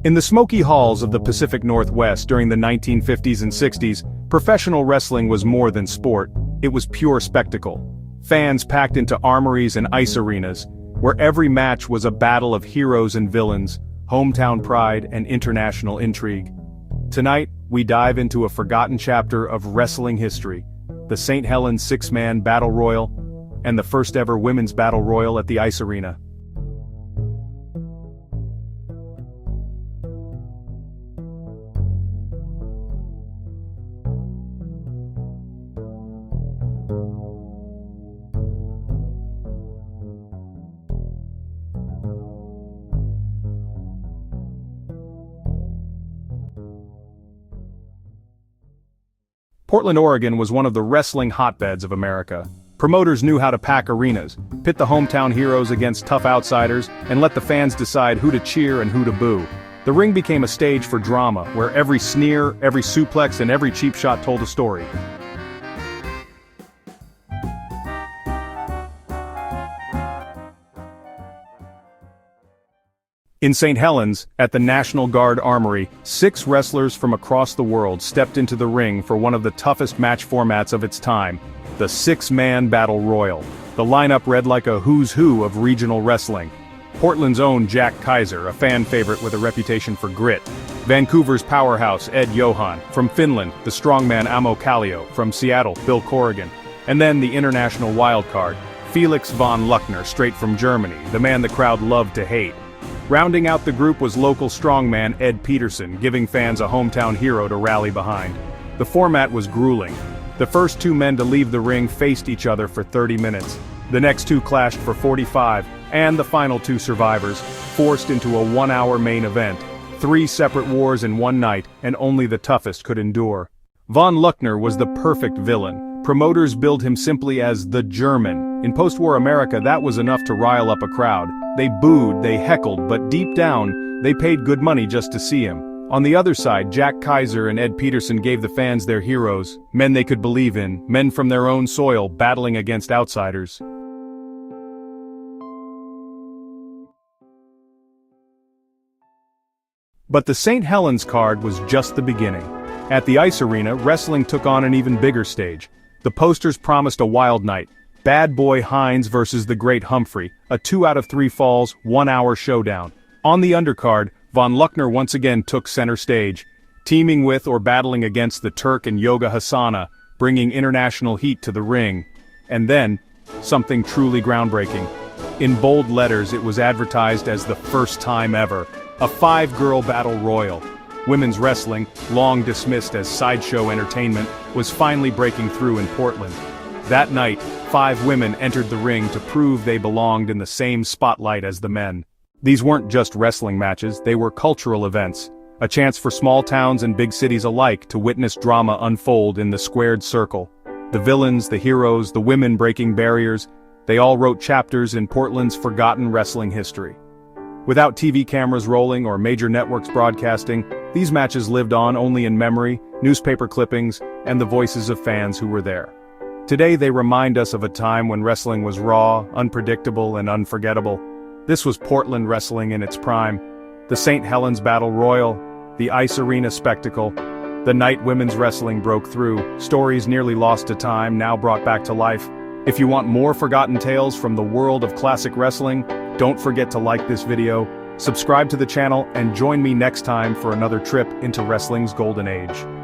In the smoky halls of the Pacific Northwest during the 1950s and 60s, professional wrestling was more than sport, it was pure spectacle. Fans packed into armories and ice arenas, where every match was a battle of heroes and villains, hometown pride and international intrigue. Tonight, we dive into a forgotten chapter of wrestling history, the St. Helens six-man battle royal, and the first ever women's battle royal at the ice arena. Portland, Oregon was one of the wrestling hotbeds of America. Promoters knew how to pack arenas, pit the hometown heroes against tough outsiders, and let the fans decide who to cheer and who to boo. The ring became a stage for drama, where every sneer, every suplex, and every cheap shot told a story. In St. Helens, at the National Guard Armory, 6 wrestlers from across the world stepped into the ring for one of the toughest match formats of its time, the 6-man Battle Royal. The lineup read like a who's who of regional wrestling. Portland's own Jack Kiser, a fan favorite with a reputation for grit. Vancouver's powerhouse Ed Johann. From Finland, the strongman Amo Kallio. From Seattle, Bill Corrigan. And then the international wildcard, Felix Von Luckner, straight from Germany, the man the crowd loved to hate. Rounding out the group was local strongman Ed Peterson, giving fans a hometown hero to rally behind. The format was grueling. The first 2 men to leave the ring faced each other for 30 minutes. The next 2 clashed for 45, and the final 2 survivors, forced into a 1-hour main event. 3 separate wars in one night, and only the toughest could endure. Von Luckner was the perfect villain. Promoters billed him simply as the German. In post-war America, that was enough to rile up a crowd. They booed, they heckled, but deep down, they paid good money just to see him. On the other side, Jack Kiser and Ed Peterson gave the fans their heroes, men they could believe in, men from their own soil battling against outsiders. But the St. Helens card was just the beginning. At the ice arena, wrestling took on an even bigger stage. The posters promised a wild night. Bad Boy Hines versus the Great Humphrey, a 2 out of 3 falls, 1-hour showdown. On the undercard, Von Luckner once again took center stage, teaming with or battling against the Turk and Yoga Hasana, bringing international heat to the ring. And then, something truly groundbreaking. In bold letters, it was advertised as the first time ever, a 5-girl battle royal. Women's wrestling, long dismissed as sideshow entertainment, was finally breaking through in Portland. That night, 5 women entered the ring to prove they belonged in the same spotlight as the men. These weren't just wrestling matches, they were cultural events, a chance for small towns and big cities alike to witness drama unfold in the squared circle. The villains, the heroes, the women breaking barriers, they all wrote chapters in Portland's forgotten wrestling history. Without TV cameras rolling or major networks broadcasting, these matches lived on only in memory, newspaper clippings, and the voices of fans who were there. Today they remind us of a time when wrestling was raw, unpredictable, and unforgettable. This was Portland wrestling in its prime. The St. Helens Battle Royal, the ice arena spectacle, the night women's wrestling broke through, stories nearly lost to time, now brought back to life. If you want more forgotten tales from the world of classic wrestling, don't forget to like this video, subscribe to the channel, and join me next time for another trip into wrestling's golden age.